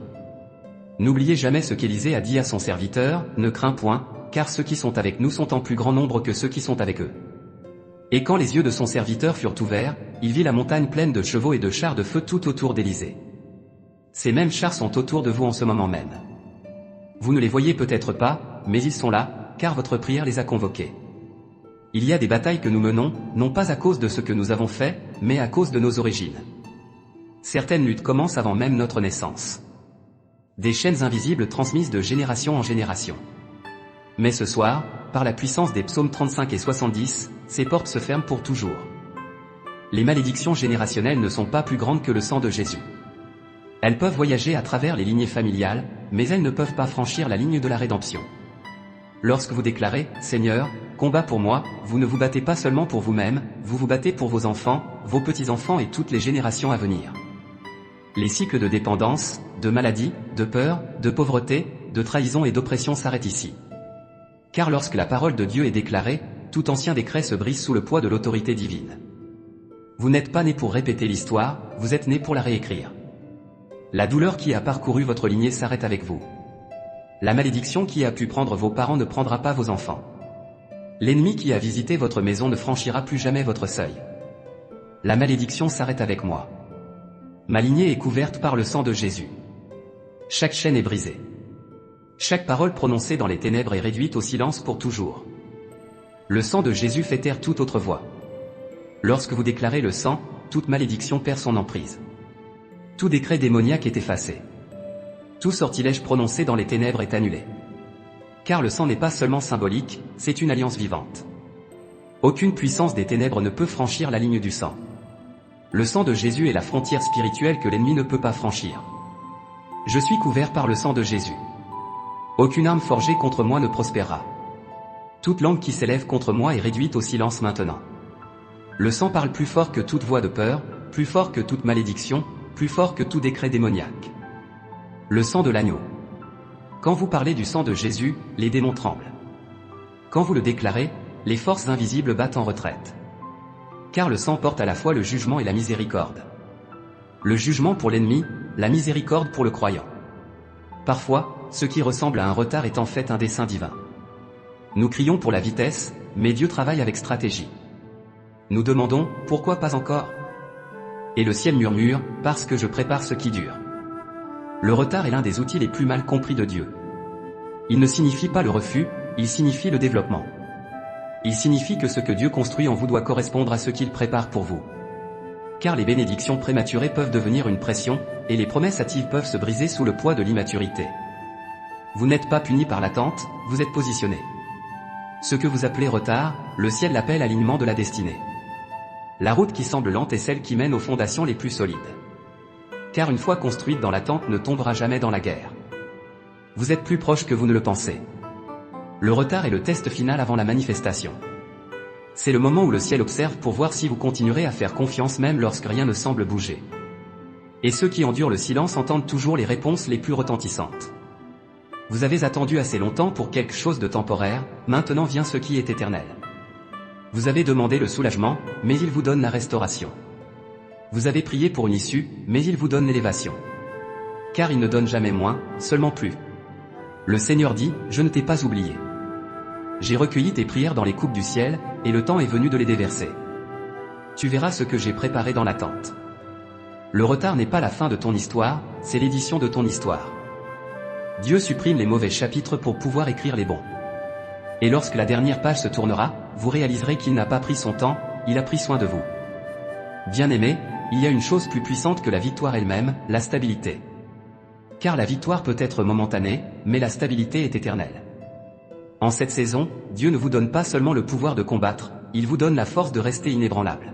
N'oubliez jamais ce qu'Élisée a dit à son serviteur, ne crains point, car ceux qui sont avec nous sont en plus grand nombre que ceux qui sont avec eux. Et quand les yeux de son serviteur furent ouverts, il vit la montagne pleine de chevaux et de chars de feu tout autour d'Élisée. Ces mêmes chars sont autour de vous en ce moment même. Vous ne les voyez peut-être pas, mais ils sont là, car votre prière les a convoqués. Il y a des batailles que nous menons, non pas à cause de ce que nous avons fait, mais à cause de nos origines. Certaines luttes commencent avant même notre naissance. Des chaînes invisibles transmises de génération en génération. Mais ce soir, par la puissance des psaumes 35 et 70, ces portes se ferment pour toujours. Les malédictions générationnelles ne sont pas plus grandes que le sang de Jésus. Elles peuvent voyager à travers les lignées familiales, mais elles ne peuvent pas franchir la ligne de la rédemption. Lorsque vous déclarez « Seigneur, combat pour moi », vous ne vous battez pas seulement pour vous-même, vous vous battez pour vos enfants, vos petits-enfants et toutes les générations à venir. Les cycles de dépendance, de maladie, de peur, de pauvreté, de trahison et d'oppression s'arrêtent ici. Car lorsque la parole de Dieu est déclarée, tout ancien décret se brise sous le poids de l'autorité divine. Vous n'êtes pas né pour répéter l'histoire, vous êtes né pour la réécrire. La douleur qui a parcouru votre lignée s'arrête avec vous. La malédiction qui a pu prendre vos parents ne prendra pas vos enfants. L'ennemi qui a visité votre maison ne franchira plus jamais votre seuil. La malédiction s'arrête avec moi. Ma lignée est couverte par le sang de Jésus. Chaque chaîne est brisée. Chaque parole prononcée dans les ténèbres est réduite au silence pour toujours. Le sang de Jésus fait taire toute autre voix. Lorsque vous déclarez le sang, toute malédiction perd son emprise. Tout décret démoniaque est effacé. Tout sortilège prononcé dans les ténèbres est annulé. Car le sang n'est pas seulement symbolique, c'est une alliance vivante. Aucune puissance des ténèbres ne peut franchir la ligne du sang. Le sang de Jésus est la frontière spirituelle que l'ennemi ne peut pas franchir. Je suis couvert par le sang de Jésus. Aucune arme forgée contre moi ne prospérera. Toute langue qui s'élève contre moi est réduite au silence maintenant. Le sang parle plus fort que toute voix de peur, plus fort que toute malédiction, plus fort que tout décret démoniaque. Le sang de l'agneau. Quand vous parlez du sang de Jésus, les démons tremblent. Quand vous le déclarez, les forces invisibles battent en retraite. Car le sang porte à la fois le jugement et la miséricorde. Le jugement pour l'ennemi, la miséricorde pour le croyant. Parfois, ce qui ressemble à un retard est en fait un dessein divin. Nous crions pour la vitesse, mais Dieu travaille avec stratégie. Nous demandons, pourquoi pas encore ? Et le ciel murmure, parce que je prépare ce qui dure. Le retard est l'un des outils les plus mal compris de Dieu. Il ne signifie pas le refus, il signifie le développement. Il signifie que ce que Dieu construit en vous doit correspondre à ce qu'il prépare pour vous. Car les bénédictions prématurées peuvent devenir une pression, et les promesses hâtives peuvent se briser sous le poids de l'immaturité. Vous n'êtes pas puni par l'attente, vous êtes positionné. Ce que vous appelez retard, le ciel l'appelle alignement de la destinée. La route qui semble lente est celle qui mène aux fondations les plus solides. Car une fois construite dans l'attente ne tombera jamais dans la guerre. Vous êtes plus proche que vous ne le pensez. Le retard est le test final avant la manifestation. C'est le moment où le ciel observe pour voir si vous continuerez à faire confiance même lorsque rien ne semble bouger. Et ceux qui endurent le silence entendent toujours les réponses les plus retentissantes. Vous avez attendu assez longtemps pour quelque chose de temporaire, maintenant vient ce qui est éternel. Vous avez demandé le soulagement, mais il vous donne la restauration. Vous avez prié pour une issue, mais il vous donne l'élévation. Car il ne donne jamais moins, seulement plus. Le Seigneur dit, je ne t'ai pas oublié. J'ai recueilli tes prières dans les coupes du ciel, et le temps est venu de les déverser. Tu verras ce que j'ai préparé dans l'attente. Le retard n'est pas la fin de ton histoire, c'est l'édition de ton histoire. Dieu supprime les mauvais chapitres pour pouvoir écrire les bons. Et lorsque la dernière page se tournera, vous réaliserez qu'il n'a pas pris son temps, il a pris soin de vous. Bien-aimés, il y a une chose plus puissante que la victoire elle-même, la stabilité. Car la victoire peut être momentanée, mais la stabilité est éternelle. En cette saison, Dieu ne vous donne pas seulement le pouvoir de combattre, il vous donne la force de rester inébranlable.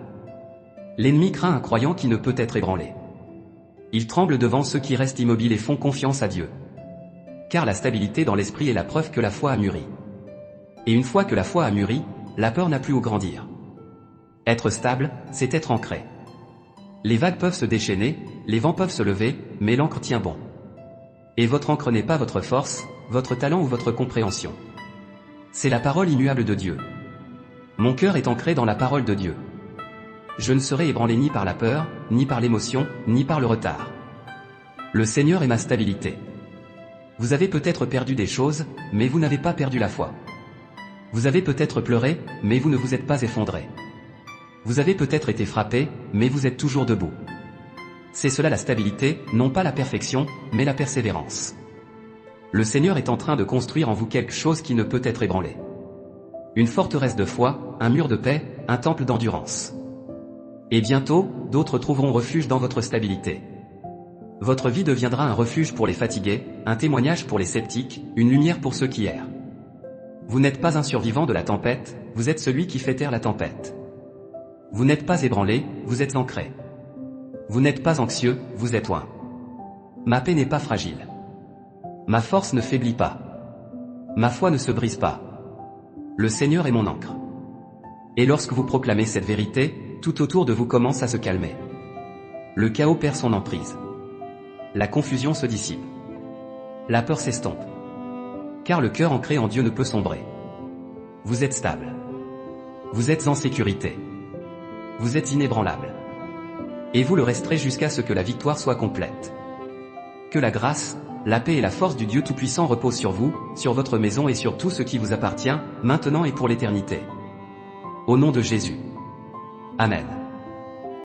L'ennemi craint un croyant qui ne peut être ébranlé. Il tremble devant ceux qui restent immobiles et font confiance à Dieu. Car la stabilité dans l'esprit est la preuve que la foi a mûri. Et une fois que la foi a mûri, la peur n'a plus où grandir. Être stable, c'est être ancré. Les vagues peuvent se déchaîner, les vents peuvent se lever, mais l'ancre tient bon. Et votre ancre n'est pas votre force, votre talent ou votre compréhension. C'est la parole immuable de Dieu. Mon cœur est ancré dans la parole de Dieu. Je ne serai ébranlé ni par la peur, ni par l'émotion, ni par le retard. Le Seigneur est ma stabilité. Vous avez peut-être perdu des choses, mais vous n'avez pas perdu la foi. Vous avez peut-être pleuré, mais vous ne vous êtes pas effondré. Vous avez peut-être été frappé, mais vous êtes toujours debout. C'est cela la stabilité, non pas la perfection, mais la persévérance. Le Seigneur est en train de construire en vous quelque chose qui ne peut être ébranlé. Une forteresse de foi, un mur de paix, un temple d'endurance. Et bientôt, d'autres trouveront refuge dans votre stabilité. Votre vie deviendra un refuge pour les fatigués, un témoignage pour les sceptiques, une lumière pour ceux qui errent. Vous n'êtes pas un survivant de la tempête, vous êtes celui qui fait taire la tempête. Vous n'êtes pas ébranlé, vous êtes ancré. Vous n'êtes pas anxieux, vous êtes oint. Ma paix n'est pas fragile. Ma force ne faiblit pas. Ma foi ne se brise pas. Le Seigneur est mon ancre. Et lorsque vous proclamez cette vérité, tout autour de vous commence à se calmer. Le chaos perd son emprise. La confusion se dissipe. La peur s'estompe. Car le cœur ancré en Dieu ne peut sombrer. Vous êtes stable. Vous êtes en sécurité. Vous êtes inébranlable. Et vous le resterez jusqu'à ce que la victoire soit complète. Que la grâce, la paix et la force du Dieu Tout-Puissant reposent sur vous, sur votre maison et sur tout ce qui vous appartient, maintenant et pour l'éternité. Au nom de Jésus. Amen.